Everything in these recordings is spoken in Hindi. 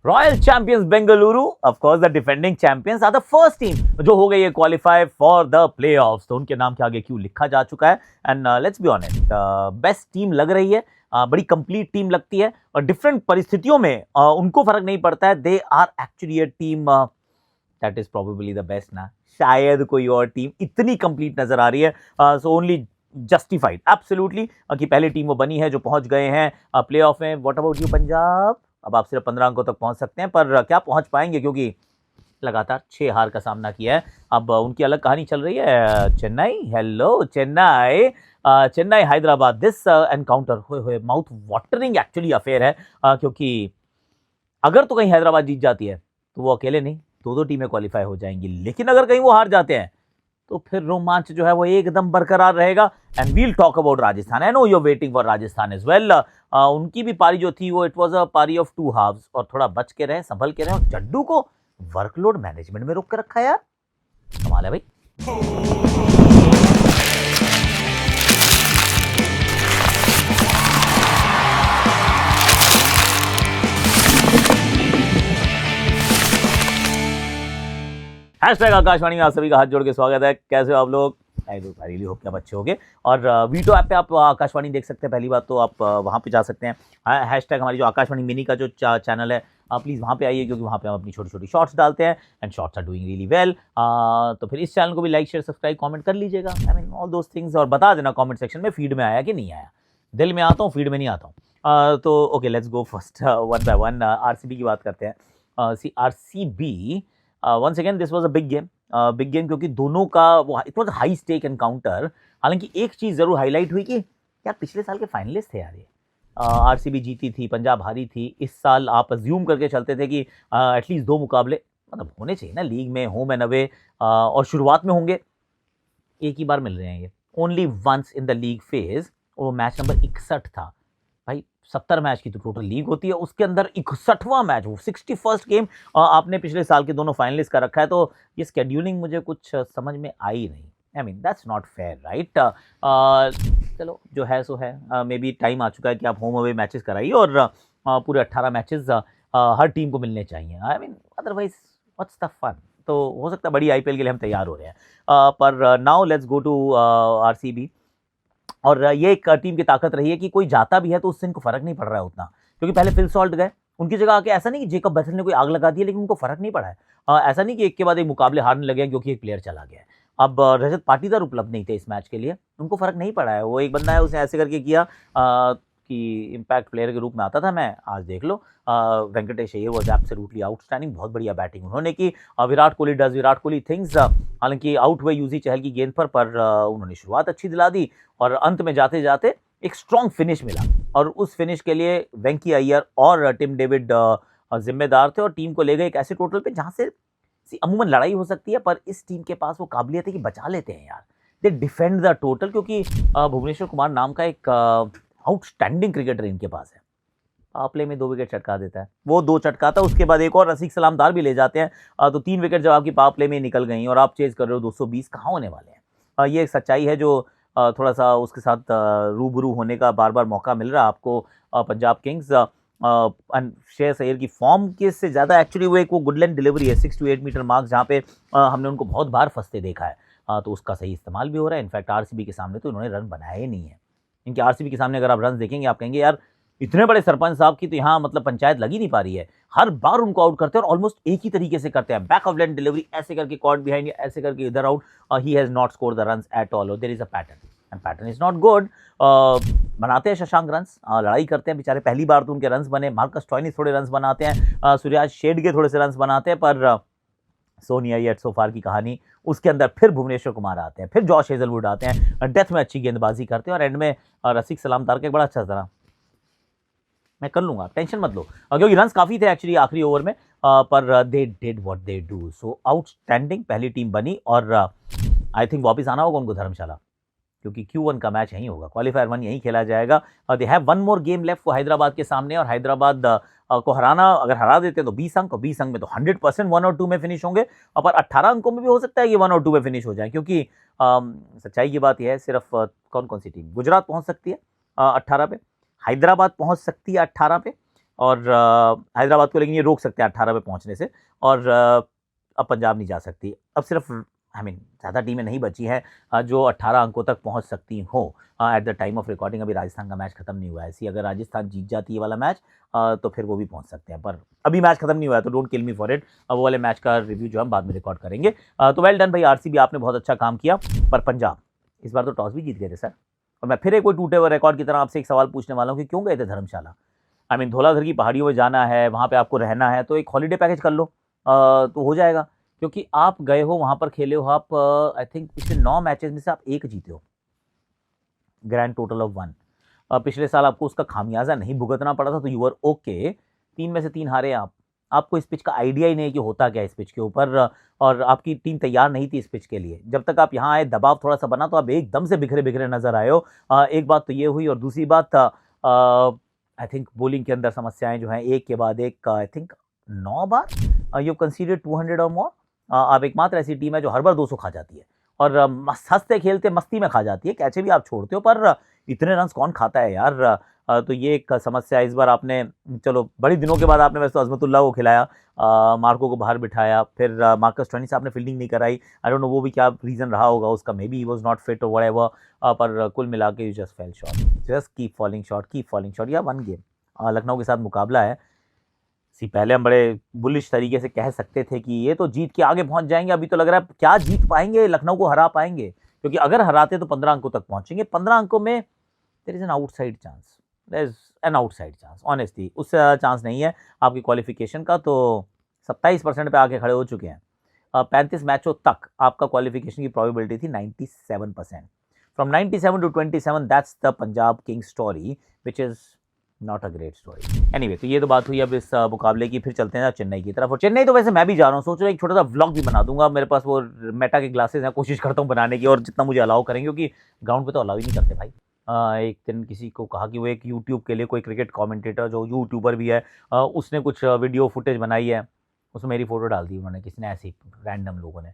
Royal Champions Bengaluru, of course the defending champions, are the first team जो हो गई है क्वालिफाई फॉर द प्लेऑफ्स। तो उनके नाम के आगे क्यों लिखा जा चुका है। And let's be honest, best team लग रही है, बड़ी कंप्लीट टीम लगती है और डिफरेंट परिस्थितियों में उनको फर्क नहीं पड़ता है। They are actually a team that is probably the best ना। शायद कोई और टीम इतनी कंप्लीट नजर आ रही है। सो ओनली जस्टिफाइड एब्सोल्युटली कि पहली टीम वो बनी है जो पहुंच गए हैं प्ले ऑफ में। What about you Punjab? अब आप सिर्फ 15 अंकों तक पहुंच सकते हैं, पर क्या पहुंच पाएंगे? क्योंकि लगातार 6 हार का सामना किया है। अब उनकी अलग कहानी चल रही है। Chennai, hello Chennai, Chennai Hyderabad, this encounter हुए माउथ वाटरिंग एक्चुअली अफेयर है। क्योंकि अगर तो कहीं हैदराबाद जीत जाती है तो वो अकेले नहीं, दो टीमें क्वालिफाई हो जाएंगी। लेकिन अगर कहीं वो हार जाते हैं तो फिर रोमांच जो है वो एकदम बरकरार रहेगा। And we'll talk about Rajasthan. I know you are waiting for Rajasthan as well. उनकी भी पारी जो थी वो इट वाज अ पारी ऑफ 2 हाफ्स, और थोड़ा बच के रहे, संभल के रहे, और जड्डू को वर्कलोड मैनेजमेंट में रोक कर रखा है यार। कमाल है भाई। हैशटैग आकाशवाणी में आप सभी का हाथ जोड़ के स्वागत है। कैसे हो आप लोग? आई रियली होप कि आप अच्छे होंगे। और वीडियो ऐप पे आप आकाशवाणी देख सकते हैं। पहली बात तो आप वहाँ पे जा सकते हैं। हैशटैग हमारी जो आकाशवाणी मिनी का जो चैनल है, प्लीज़ वहाँ पे आइए, क्योंकि वहाँ पे हम अपनी छोटी छोटी शॉर्ट्स डालते हैं and shorts are doing really well. तो फिर इस चैनल को भी लाइक शेयर सब्सक्राइब कमेंट कर लीजिएगा। I mean all those things. और बता देना कमेंट सेक्शन में फीड में आया कि नहीं आया। दिल में आता हूँ, फीड में नहीं आता हूँ। तो okay, let's go first one by one. RCB की बात करते हैं। RCB once again this was a big game, क्योंकि दोनों का it was high stake encounter. हालांकि एक चीज़ जरूर हाईलाइट हुई कि यार पिछले साल के फाइनलिस्ट थे यार ये। आरसीबी जीती थी, पंजाब हारी थी। इस साल आप अज्यूम करके चलते थे कि एटलीस्ट 2 मुकाबले मतलब होने चाहिए ना लीग में, होम एंड अवे, और शुरुआत में होंगे। एक ही बार मिल रहे हैं ये, only once in the league phase, और वो मैच नंबर 61 था भाई। 70 मैच की तो टोटल लीग होती है, उसके अंदर 61वां मैच, वो 61st गेम आपने पिछले साल के दोनों फाइनलिस्ट का रखा है। तो ये स्केड्यूलिंग मुझे कुछ समझ में आई नहीं। I mean that's not fair right. चलो जो है सो है। मे बी टाइम आ चुका है कि आप होम अवे मैचेस कराइए, और पूरे 18 मैचेस हर टीम को मिलने चाहिए। I mean otherwise what's the fun. तो हो सकता है बड़ी आईपीएल के लिए हम तैयार हो रहे हैं। पर now let's go to RCB. और ये एक टीम की ताकत रही है कि कोई जाता भी है तो उससे इनको फर्क नहीं पड़ रहा है उतना, क्योंकि पहले फिल सॉल्ट गए, उनकी जगह आके ऐसा नहीं कि जेकब बैथल ने कोई आग लगा दी है, लेकिन उनको फर्क नहीं पड़ा है। ऐसा नहीं कि एक के बाद एक मुकाबले हारने लगे हैं क्योंकि एक प्लेयर चला गया है। अब रजत पाटीदार उपलब्ध नहीं थे इस मैच के लिए, उनको फर्क नहीं पड़ा है। वो एक बंदा है, उसने ऐसे करके किया कि इम्पैक्ट प्लेयर के रूप में आता था। मैं आज देख लो, Venkatesh Iyer was absolutely outstanding. बहुत बढ़िया बैटिंग उन्होंने की। Virat Kohli does Virat Kohli things. हालांकि आउट हुए यूजी चहल की गेंद पर उन्होंने शुरुआत अच्छी दिला दी, और अंत में जाते जाते एक स्ट्रॉन्ग फिनिश मिला। और उस फिनिश के लिए वेंकी अय्यर और टिम डेविड जिम्मेदार थे, और टीम को ले गए एक ऐसे टोटल पे जहां से अमूमन लड़ाई हो सकती है, पर इस टीम के पास वो काबिलियत है कि बचा लेते हैं यार। दे डिफेंड द टोटल, क्योंकि भुवनेश्वर कुमार नाम का एक आउटस्टैंडिंग क्रिकेटर इनके पास है। प्ले में 2 विकेट चटका देता है, वो 2 चटकाता है, उसके बाद एक और रसिक सलामदार भी ले जाते हैं। तो 3 विकेट जब आपकी पावर प्ले में निकल गई और आप चेज कर रहे हो 220, कहाँ होने वाले हैं। ये एक सच्चाई है जो थोड़ा सा उसके साथ रूबरू होने का बार बार मौका मिल रहा है आपको। पंजाब किंग्स श्रेयस अय्यर की फॉर्म के से ज़्यादा एक्चुअली वो एक वो गुडलैंड डिलीवरी है 6 to 8 मीटर मार्क्स, जहाँ पे हमने उनको बहुत बार फंसते देखा है। तो उसका सही इस्तेमाल भी हो रहा है। इनफैक्ट आरसीबी के सामने तो इन्होंने रन बनाया ही नहीं है। इनके आरसीबी के सामने अगर आप रन देखेंगे, आप कहेंगे यार इतने बड़े सरपंच साहब की तो यहाँ मतलब पंचायत लगी नहीं पा रही है। हर बार उनको आउट करते हैं, और ऑलमोस्ट एक ही तरीके से करते हैं। बैक ऑफ लेंथ डिलीवरी, ऐसे करके कॉट बिहाइंड, ऐसे करके इधर out. He has not score the runs at all. There is a pattern, and pattern is not good. बनाते हैं शशांक रन्स, लड़ाई करते हैं बेचारे, पहली बार तो उनके रन्स बने। मार्कस स्टोइनिस थोड़े रन्स बनाते हैं, सूर्यराज शेड के थोड़े से रन्स बनाते हैं, पर सोनिया येट सोफार की कहानी, उसके अंदर फिर भुवनेश्वर कुमार आते हैं, फिर जॉश हेजलवुड आते हैं, डेथ में अच्छी गेंदबाजी करते हैं, और एंड में रसिक सलामदार का एक बड़ा अच्छा तरह मैं कर लूंगा, टेंशन मत लो, क्योंकि रन्स काफ़ी थे एक्चुअली आखिरी ओवर में। पर they did what they do. So outstanding पहली टीम बनी, और आई थिंक वापस आना होगा उनको धर्मशाला, क्योंकि Q1 का मैच यहीं होगा, क्वालिफायर 1 यहीं खेला जाएगा। They have 1 more game left को हैदराबाद के सामने, और हैदराबाद को हराना, अगर हरा देते हैं तो 20 अंक, और 20 अंक में तो 100% 1 और 2 में फिनिश होंगे। और पर 18 अंकों में भी हो सकता है कि 1 और 2 में फिनिश हो जाए, क्योंकि सच्चाई की बात यह है, सिर्फ कौन कौन सी टीम, गुजरात पहुंच सकती है 18 पे, हैदराबाद पहुंच सकती है 18 पे, और हैदराबाद को लेकिन ये रोक सकते हैं 18 पे पहुंचने से। और अब पंजाब नहीं जा सकती। अब सिर्फ ज़्यादा टीमें नहीं बची हैं जो 18 अंकों तक पहुंच सकती हो at the time of recording. अभी राजस्थान का मैच खत्म नहीं हुआ है। ऐसी अगर राजस्थान जीत जाती है वाला मैच तो फिर वो भी पहुंच सकते हैं, पर अभी मैच खत्म नहीं हुआ है, तो don't kill me for it. अब वो वाले मैच का रिव्यू जो हम बाद में रिकॉर्ड करेंगे। तो वेल डन भाई आरसीबी, आपने बहुत अच्छा काम किया। पर पंजाब इस बार तो टॉस भी जीत गए थे सर। और मैं फिर एक कोई टूटे हुए रिकॉर्ड की तरह आपसे एक सवाल पूछने वाला हूँ कि क्यों गए थे धर्मशाला? धौलाधर की पहाड़ियों में जाना है, वहाँ पे आपको रहना है, तो एक हॉलीडे पैकेज कर लो तो हो जाएगा। क्योंकि आप गए हो वहाँ पर, खेले हो आप, आई थिंक पिछले 9 मैचेस में से आप 1 जीते हो, ग्रैंड टोटल ऑफ 1। पिछले साल आपको उसका खामियाजा नहीं भुगतना पड़ा था, तो यू आर ओके। 3 में से 3 हारे आप। आपको इस पिच का आइडिया ही नहीं कि होता क्या है इस पिच के ऊपर, और आपकी टीम तैयार नहीं थी इस पिच के लिए। जब तक आप यहाँ आए, दबाव थोड़ा सा बना तो आप एकदम से बिखरे बिखरे नजर आए हो। एक बात तो ये हुई, और दूसरी बात आई थिंक बॉलिंग के अंदर समस्याएं जो हैं एक के बाद एक, I think 9 bar you considered 200 और मोर। आप एकमात्र ऐसी टीम है जो हर बार 200 खा जाती है, और हंसते खेलते मस्ती में खा जाती है। कैचे भी आप छोड़ते हो, पर इतने रन कौन खाता है यार। तो ये एक समस्या इस बार आपने, चलो बड़ी दिनों के बाद आपने वैसे तो अजमतुल्लाह को खिलाया, मार्को को बाहर बिठाया, फिर मार्कस स्टोइनिस आपने फील्डिंग नहीं कराई। आई डोंट नो वो भी क्या रीज़न रहा होगा उसका, may be he was not fit और व्हाटएवर। पर कुल मिला के you just fail short, just keep falling short, keep falling short. या 1 गेम लखनऊ के साथ मुकाबला है। पहले हम बड़े बुलिश तरीके से कह सकते थे कि ये तो जीत के आगे पहुंच जाएंगे। अभी तो लग रहा है क्या जीत पाएंगे, लखनऊ को हरा पाएंगे, क्योंकि अगर हराते तो 15 अंकों तक पहुंचेंगे। 15 अंकों में there is an outside chance, there is an outside chance, honestly उस चांस नहीं है आपकी क्वालिफिकेशन का। तो 27% पे आके खड़े हो चुके हैं। 35 मैचों तक आपका क्वालिफिकेशन की प्रोबेबिलिटी थी 97%। From 97 to 27, that's the Punjab king story, which is not a great story. Anyway, तो ये तो बात हुई अब इस मुकाबले की। फिर चलते हैं चेन्नई की तरफ। और चेन्नई तो वैसे मैं भी जा रहा हूँ, सोच रहा हूँ एक छोटा सा व्लॉग भी बना दूंगा। मेरे पास वो मेटा के ग्लासेस हैं, कोशिश करता हूँ बनाने की, और जितना मुझे अलाउ करेंगे, क्योंकि ग्राउंड पे तो अलाउ ही नहीं करते भाई। एक दिन किसी को कहा कि वो एक यूट्यूब के लिए कोई क्रिकेट कमेंटेटर जो यूट्यूबर भी है, उसने कुछ वीडियो फुटेज बनाई है, उसमें मेरी फोटो डाल दी उन्होंने, किसी ने ऐसे रैंडम लोगों ने।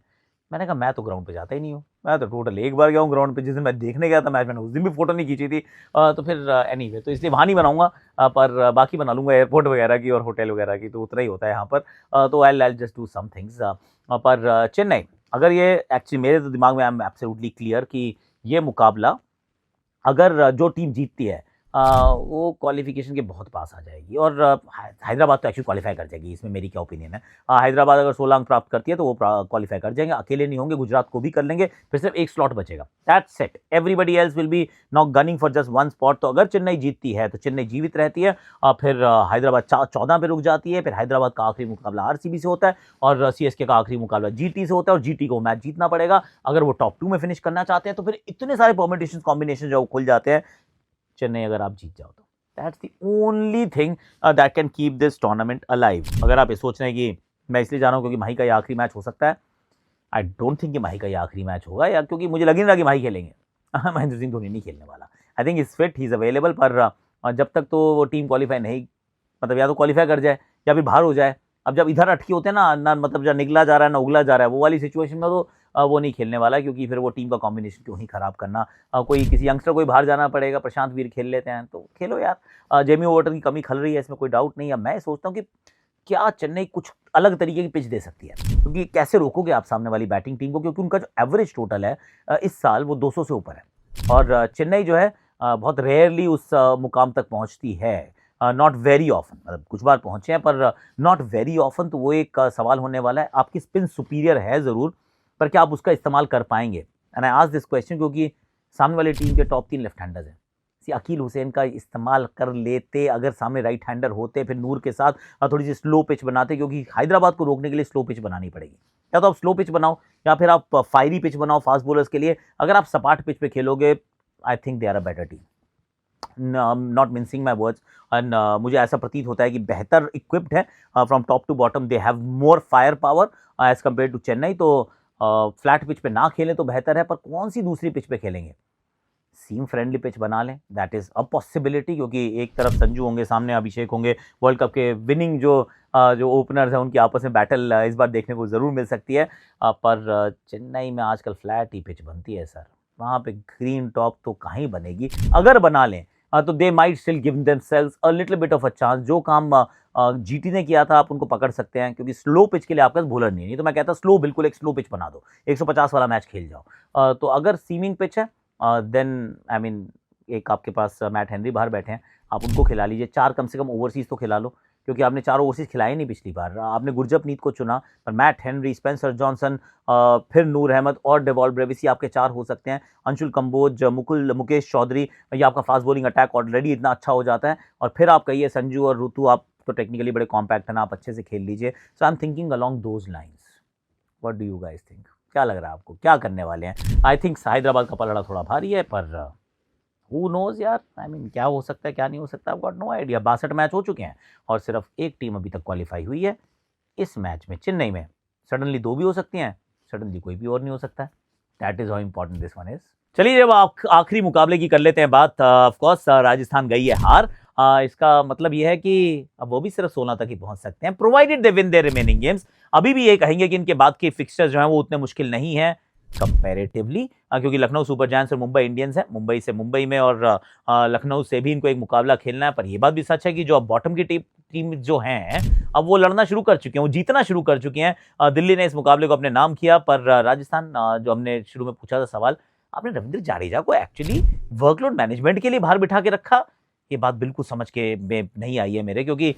मैंने कहा मैं तो ग्राउंड पे जाता ही नहीं हूँ, मैं तो टोटल एक बार गया हूँ ग्राउंड पे, जिस दिन मैं देखने गया था मैच, मैंने उस दिन भी फोटो नहीं खींची थी। तो फिर एनीवे, तो इसलिए वहाँ नहीं बनाऊंगा, पर बाकी बना लूँगा एयरपोर्ट वगैरह की और होटल वगैरह की, तो उतना ही होता है यहाँ पर। तो I just do some things. पर चेन्नई, अगर ये एक्चुअली मेरे तो दिमाग में आई एम एब्सोल्युटली क्लियर कि ये मुकाबला अगर जो टीम जीतती है वो क्वालिफिकेशन के बहुत पास आ जाएगी। और हैदराबाद तो एक्चुअली क्वालिफाई कर जाएगी, इसमें मेरी क्या ओपिनियन है। हैदराबाद अगर 16 अंक प्राप्त करती है तो वो क्वालिफाई कर जाएंगे, अकेले नहीं होंगे, गुजरात को भी कर लेंगे, फिर सिर्फ एक स्लॉट बचेगा, that's it. Everybody else will be not gunning for just 1 spot. तो अगर चेन्नई जीतती है तो चेन्नई जीवित रहती है, फिर हैदराबाद 14 पे रुक जाती है। फिर हैदराबाद का आखिरी मुकाबला आरसीबी से होता है, और सीएसके का आखिरी मुकाबला जीटी से होता है, और जीटी को मैच जीतना पड़ेगा अगर वो टॉप 2 में फिनिश करना चाहते हैं। तो फिर इतने सारे परम्यूटेशन कॉम्बिनेशन जो खुल जाते हैं। चेन्नई अगर आप जीत जाओ तो that's the only thing that can keep this tournament alive. अगर आप ये सोच रहे हैं कि मैं इसलिए जा रहा हूँ क्योंकि माही का ये आखिरी मैच हो सकता है, आई डोंट थिंक कि माही का ये आखिरी मैच होगा, या क्योंकि मुझे लग नहीं रहा कि माही खेलेंगे। महेंद्र सिंह धोनी नहीं खेलने वाला। I think is fit, he is available, पर जब तक तो वो टीम क्वालिफाई नहीं, मतलब या तो क्वालिफाई कर जाए या फिर बाहर हो जाए। अब जब इधर अटके होते हैं ना, मतलब जब निकला जा रहा है ना उगला जा रहा है, वो वाली सिचुएशन में तो वो नहीं खेलने वाला, क्योंकि फिर वो टीम का कॉम्बिनेशन क्यों ही खराब करना। कोई किसी यंगस्टर कोई बाहर जाना पड़ेगा, प्रशांत वीर खेल लेते हैं, तो खेलो यार। जेमी ओवर्टन की कमी खल रही है, इसमें कोई डाउट नहीं है। मैं सोचता हूँ कि क्या चेन्नई कुछ अलग तरीके की पिच दे सकती है, क्योंकि कैसे रोकोगे आप सामने वाली बैटिंग टीम को, क्योंकि उनका जो एवरेज टोटल है इस साल वो 200 से ऊपर है। और चेन्नई जो है बहुत रेयरली उस मुकाम तक पहुंचती है, नॉट वेरी ऑफन, मतलब कुछ बार पहुंचे हैं पर नॉट वेरी ऑफन। तो वो एक सवाल होने वाला है। आपकी स्पिन सुपीरियर है ज़रूर, पर क्या आप उसका इस्तेमाल कर पाएंगे? And I ask this question क्योंकि सामने वाली टीम के टॉप 3 लेफ्ट हैंडर्स हैं। अकील हुसैन का इस्तेमाल कर लेते, अगर सामने राइट हैंडर होते, फिर नूर के साथ थोड़ी सी स्लो पिच बनाते, क्योंकि हैदराबाद को रोकने के लिए स्लो पिच बनानी पड़ेगी। या तो आप स्लो पिच बनाओ, या फिर आप फायरी पिच बनाओ फास्ट बॉलर्स के लिए। अगर आप सपाट पिच पे खेलोगे, I think they are a better team, not mincing my words. And मुझे ऐसा प्रतीत होता है कि बेहतर इक्विप्ड है from top to bottom, they have more firepower as compare to Chennai. तो फ्लैट पिच पे ना खेलें तो बेहतर है, पर कौन सी दूसरी पिच पे खेलेंगे? सीम फ्रेंडली पिच बना लें, दैट इज़ अ पॉसिबिलिटी, क्योंकि एक तरफ संजू होंगे, सामने अभिषेक होंगे। वर्ल्ड कप के विनिंग जो ओपनर्स हैं उनकी आपस में बैटल इस बार देखने को ज़रूर मिल सकती है। पर चेन्नई में आजकल फ्लैट ही पिच बनती है सर, वहाँ पे ग्रीन टॉप तो कहीं बनेगी। अगर बना लें तो they might still give themselves a little bit of a chance. जो काम जीटी ने किया था आप उनको पकड़ सकते हैं, क्योंकि स्लो पिच के लिए आपके पास बॉलर नहीं तो मैं कहता स्लो, बिल्कुल एक स्लो पिच बना दो, 150 वाला मैच खेल जाओ। तो अगर सीमिंग पिच है देन आई मीन एक आपके पास मैट हेनरी बाहर बैठे हैं, आप उनको खिला लीजिए। 4 कम से कम ओवरसीज तो खिला लो, क्योंकि आपने 4 ओवरसीज खिलाए नहीं पिछली बार। आपने गुरजपनीत को चुना, पर मैट हेनरी, स्पेंसर जॉनसन, फिर नूर अहमद और डेवॉल्ट ब्रेविस, आपके 4 हो सकते हैं। अंशुल कंबोज, मुकेश चौधरी, ये आपका फास्ट बॉलिंग अटैक ऑलरेडी इतना अच्छा हो जाता है। और फिर आप कहिए संजू और ऋतु, आप तो टेक्निकली बड़े कॉम्पैक्ट है ना, आप अच्छे से खेल लीजिए। So I am thinking along those lines. What do you guys think? क्या लग रहा है आपको, क्या करने वाले हैं? आई थिंक हैदराबाद का पलड़ा थोड़ा भारी है, पर हु नोज यार, आई मीन क्या हो सकता है क्या नहीं हो सकता, I got no idea. 62 match हो चुके हैं और सिर्फ एक टीम अभी तक क्वालिफाई हुई है। इस मैच में चेन्नई में सडनली 2 भी हो सकती हैं, सडनली कोई भी और नहीं हो सकता है। That is how important this one is. चलिए जब आखिरी मुकाबले की कर लेते हैं बात। ऑफ कोर्स राजस्थान गई है हार। इसका मतलब यह है कि अब वो भी सिर्फ 16 तक ही पहुंच सकते हैं, provided they win their remaining games. अभी भी ये कहेंगे कि इनके बाद के फिक्सचर्स जो हैं वो उतने मुश्किल नहीं है कंपैरेटिवली, क्योंकि लखनऊ सुपर जायंट्स और मुंबई इंडियंस है, मुंबई से मुंबई में और लखनऊ से भी इनको एक मुकाबला खेलना है। पर यह बात भी सच है कि जो अब बॉटम की टीम जो हैं अब वो लड़ना शुरू कर चुके हैं, वो जीतना शुरू कर चुके हैं। दिल्ली ने इस मुकाबले को अपने नाम किया, पर राजस्थान, जो हमने शुरू में पूछा था सवाल, आपने रविंद्र जाडेजा को एक्चुअली वर्कलोड मैनेजमेंट के लिए बाहर बिठा के रखा, ये बात बिल्कुल समझ के में नहीं आई है मेरे, क्योंकि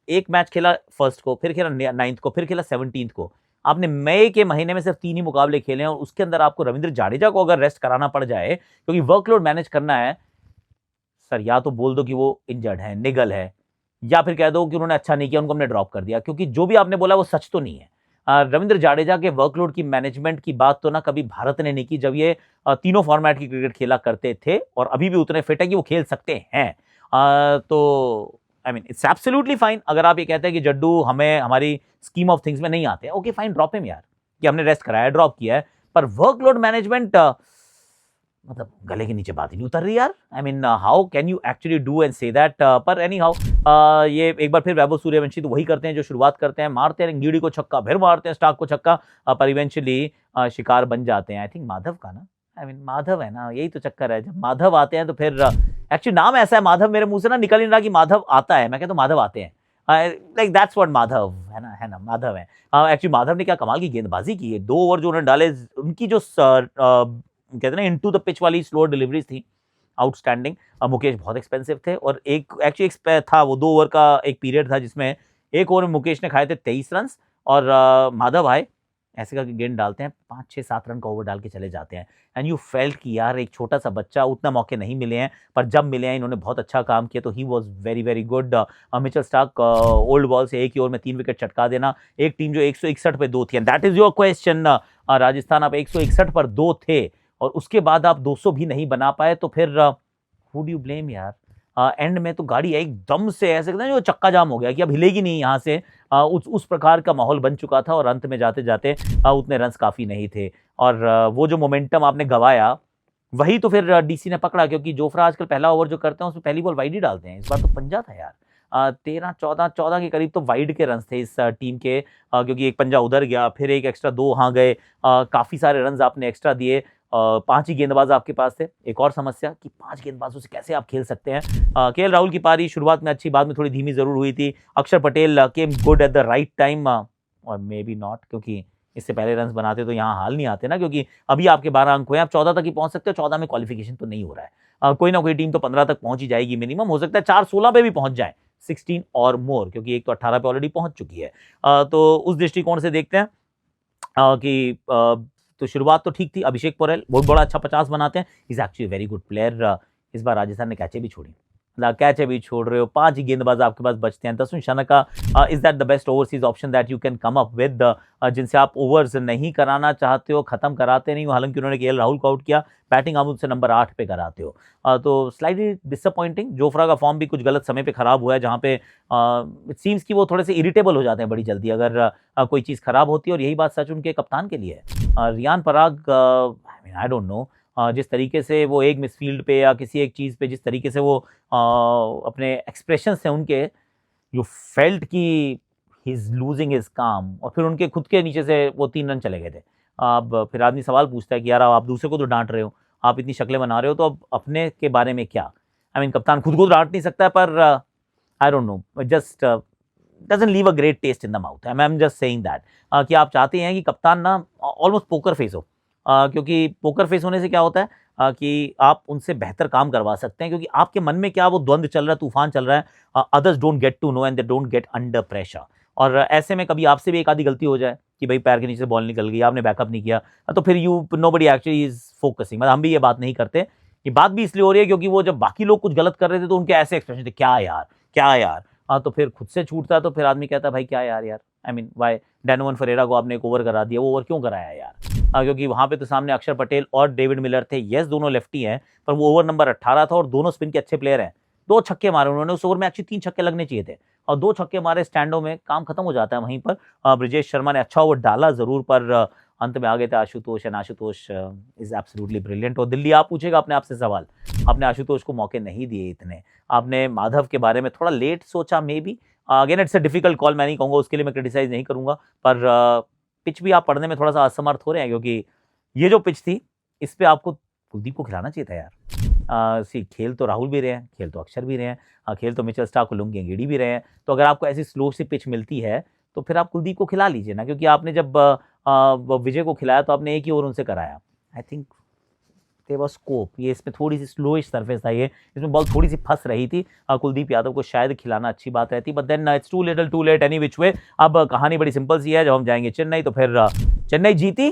एक मैच खेला फर्स्ट को, फिर खेला 9th को, फिर खेला 17th को। आपने मई के महीने में सिर्फ 3 ही मुकाबले खेले हैं और उसके अंदर आपको रविंद्र जाडेजा को अगर रेस्ट कराना पड़ जाए क्योंकि वर्कलोड मैनेज करना है, सर या तो बोल दो कि वो इंजर्ड है, निगल है, या फिर कह दो कि उन्होंने अच्छा नहीं किया, उनको हमने ड्रॉप कर दिया, क्योंकि जो भी आपने बोला वो सच तो नहीं है। रविंद्र जाडेजा के वर्कलोड की मैनेजमेंट की बात तो ना कभी भारत ने नहीं की जब ये तीनों फॉर्मेट की क्रिकेट खेला करते थे, और अभी भी उतने फिट है कि वो खेल सकते हैं। तो I mean it's absolutely fine अगर आप ये कहते हैं कि जड्डू हमें हमारी स्कीम ऑफ थिंग्स में नहीं आते हैं, ओके फाइन, ड्रॉप हिम यार, कि हमने रेस्ट कराया, ड्रॉप किया है, पर वर्कलोड मैनेजमेंट मतलब गले के नीचे बात ही नहीं उतर रही यार। I mean how can you actually do and say that. पर एनी हाउ ये एक बार फिर वैभव सूर्यवंशी तो वही करते हैं जो शुरुआत करते हैं, मारते हैं रंगीड़ी को छक्का, फिर मारते हैं स्टार्क को छक्का, पर इवेंचुअली शिकार बन जाते हैं। आई थिंक माधव का ना, आई मीन माधव है ना, यही तो चक्कर है, जब माधव आते हैं तो फिर एक्चुअली नाम ऐसा है माधव, मेरे मुंह से ना निकल नहीं रहा कि माधव आता है, मैं कहता हूँ माधव आते हैं, लाइक दैट्स व्हाट माधव है ना माधव है। एक्चुअली माधव ने क्या कमाल की गेंदबाजी की है, 2 ओवर जो उन्होंने डाले, उनकी जो कहते हैं ना इनटू द पिच वाली स्लो डिलीवरीज थी, आउटस्टैंडिंग। मुकेश बहुत एक्सपेंसिव थे, और एक एक्चुअली एक था वो 2 ओवर का एक पीरियड था जिसमें एक ओवर में मुकेश ने खाए थे 23 रन, और माधव आए, ऐसे करके गेंद डालते हैं, 5, 6, 7 रन का ओवर डाल के चले जाते हैं। एंड यू फेल्ट कि यार एक छोटा सा बच्चा, उतना मौके नहीं मिले हैं, पर जब मिले हैं इन्होंने बहुत अच्छा काम किया, तो he was very very good. Mitchell Starc old ball से एक ही ओवर में 3 विकेट चटका देना, एक टीम जो 161 पे 2 थी, and that is your question. Rajasthan आप 161 पर 2 थे और उसके बाद आप 200 भी नहीं बना पाए, तो फिर हु डू यू ब्लेम यार। एंड में तो गाड़ी एकदम से ऐसे कहते हैं जो चक्का जाम हो गया कि अब हिलेगी नहीं यहाँ से, उस प्रकार का माहौल बन चुका था, और अंत में जाते जाते उतने रन्स काफ़ी नहीं थे, और वो जो मोमेंटम आपने गवाया वही तो फिर डीसी ने पकड़ा, क्योंकि जोफ्रा आजकल पहला ओवर जो करते हैं उसमें पहली बॉल वाइड ही डालते हैं, इस बार तो पंजा था यार। 13-14 के करीब तो वाइड के रन्स थे इस टीम के, क्योंकि एक पंजा उधर गया, फिर एक एक्स्ट्रा 2 वहाँ गए, काफ़ी सारे रन्स आपने एक्स्ट्रा दिए। 5 ही गेंदबाज आपके पास थे, एक और समस्या कि 5 गेंदबाजों से कैसे आप खेल सकते हैं। केएल राहुल की पारी शुरुआत में अच्छी, बाद में थोड़ी धीमी जरूर हुई थी। Akshar Patel came good at the right time, और मे बी नॉट, क्योंकि इससे पहले रन्स बनाते तो यहाँ हाल नहीं आते ना, क्योंकि अभी आपके 12 अंक हुए, आप 14 तक ही पहुंच सकते हो, 14 में क्वालिफिकेशन तो नहीं हो रहा है। कोई ना कोई टीम तो 15 तक पहुंच ही जाएगी मिनिमम, हो सकता है 4-16 पे भी पहुंच जाए, 16 और मोर, क्योंकि एक तो 18 पे ऑलरेडी पहुंच चुकी है। तो उस दृष्टिकोण से देखते हैं कि तो शुरुआत तो ठीक थी। अभिषेक पोरेल बहुत बड़ा अच्छा 50 बनाते हैं, is actually very good player. इस बार राजस्थान ने कैचे भी छोड़ी, कैचे भी छोड़ रहे हो, 5 ही गेंदबाज आपके पास बचते हैं। दसवें Shanaka, is that the best overseas option that you can come up with, जिनसे आप ओवर्स नहीं कराना चाहते हो, खत्म कराते नहीं हो, हालांकि उन्होंने केएल राहुल को आउट किया, बैटिंग आप उनसे नंबर 8 पे कराते हो, तो स्लाइटली डिसअपॉइंटिंग। जोफ्रा का फॉर्म भी कुछ गलत समय पे खराब हुआ है, जहाँ पे इट सीम्स कि वो थोड़े से इरिटेबल हो जाते हैं बड़ी जल्दी अगर कोई चीज़ खराब होती है, और यही बात सच उनके कप्तान के लिए है। Riyan Parag, I don't know, जिस तरीके से वो एक मिसफील्ड पे या किसी एक चीज़ पे जिस तरीके से वो अपने एक्सप्रेशन से उनके, यू फेल्ट कि he is losing his calm, और फिर उनके खुद के नीचे से वो 3 रन चले गए थे। अब फिर आदमी सवाल पूछता है कि यार आप दूसरे को तो डांट रहे हो, आप इतनी शक्लें बना रहे हो, तो अब अपने के बारे में क्या। आई मीन कप्तान खुद को तो डांट नहीं सकता है, पर I don't know, just doesn't leave a great test in the mouth. I am just saying that कि आप चाहते हैं कि कप्तान ना ऑलमोस्ट पोकर फेस हो, क्योंकि पोकर फेस होने से क्या होता है कि आप उनसे बेहतर काम करवा सकते हैं, क्योंकि आपके मन में क्या वो द्वंद्व चल रहा है, तूफान चल रहा है, others don't get to know and they don't get under pressure. और ऐसे में कभी आपसे भी एक आधी गलती हो जाए कि भाई पैर के नीचे से बॉल निकल गई, आपने बैकअप नहीं किया, तो फिर नोबडी एक्चुअली इज फोकसिंग। मतलब हम भी ये बात नहीं करते। ये बात भी इसलिए हो रही है क्योंकि वो जब बाकी लोग कुछ गलत कर रहे थे तो उनके ऐसे एक्सप्रेशन थे, क्या यार क्या यार। तो फिर खुद से छूटता है तो फिर आदमी कहता है भाई क्या यार यार, आई मीन वाई डैनोवन फरेरा को आपने एक ओवर करा दिया, वो ओवर क्यों कराया यार? क्योंकि वहां पे तो सामने अक्षर पटेल और डेविड मिलर थे। यस, दोनों लेफ्टी हैं, पर वो ओवर नंबर 18 था और दोनों स्पिन के अच्छे प्लेयर हैं। 2 छक्के मारे उन्होंने उस ओवर में, एक्चुअली 3 छक्के लगने चाहिए थे और 2 छक्के मारे स्टैंडों में, काम खत्म हो जाता है वहीं पर। ब्रिजेश शर्मा ने अच्छा ओवर डाला जरूर, पर अंत में आ गए थे Ashutosh, and Ashutosh is absolutely brilliant. और दिल्ली आप पूछेगा अपने आप से सवाल, आपने आशुतोष को मौके नहीं दिए इतने, आपने माधव के बारे में थोड़ा लेट सोचा may be. Again it's a difficult call, मैं नहीं कहूँगा, उसके लिए मैं क्रिटिसाइज नहीं करूँगा, पर पिच भी आप पढ़ने में थोड़ा सा असमर्थ हो रहे हैं, क्योंकि ये जो पिच थी इस पे आपको कुलदीप को खिलाना चाहिए था यार। खेल तो राहुल भी रहे हैं, खेल तो अक्षर भी रहे हैं, खेल तो मिचेल स्टार्क, लुंगी गेड़ी भी रहे हैं। तो अगर आपको ऐसी स्लो सी पिच मिलती है तो फिर आप कुलदीप को खिला लीजिए ना, क्योंकि आपने जब विजय को खिलाया तो आपने एक ही ओवर उनसे कराया। I think there was scope, ये इसमें थोड़ी सी स्लोइश सरफेस था, ये इसमें बॉल थोड़ी सी फंस रही थी। कुलदीप यादव को शायद खिलाना अच्छी बात रहती, but then it's too little too late any which way. अब कहानी बड़ी सिंपल सी है, जब हम जाएंगे चेन्नई तो फिर चेन्नई जीती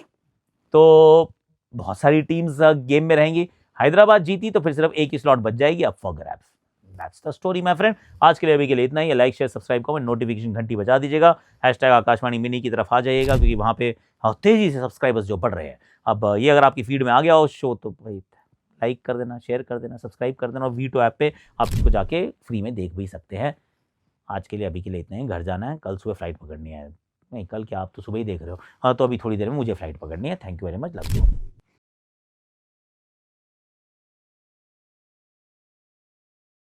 तो बहुत सारी टीम्स गेम में रहेंगी, हैदराबाद जीती तो फिर सिर्फ एक ही स्लॉट बच जाएगी up for grabs. That's the story my friend. आज के लिए अभी के लिए इतना ही। Like share subscribe comment notification घंटी बजा दीजिएगा, #आकाशवाणी मिनी की तरफ आ जाइएगा, क्योंकि वहाँ पे तेजी से सब्सक्राइबर्स जो बढ़ रहे हैं। अब ये अगर आपकी फीड में आ गया हो शो तो भाई लाइक कर देना, शेयर कर देना, सब्सक्राइब कर देना, और वीटो ऐप पे आप इसको जाके फ्री में देख भी सकते हैं। आज के लिए अभी के लिए इतना ही, घर जाना है, कल सुबह फ्लाइट पकड़नी है। नहीं कल क्या, आप तो सुबह ही देख रहे हो। तो अभी थोड़ी देर में मुझे फ्लाइट पकड़नी है। Thank you very much, love you.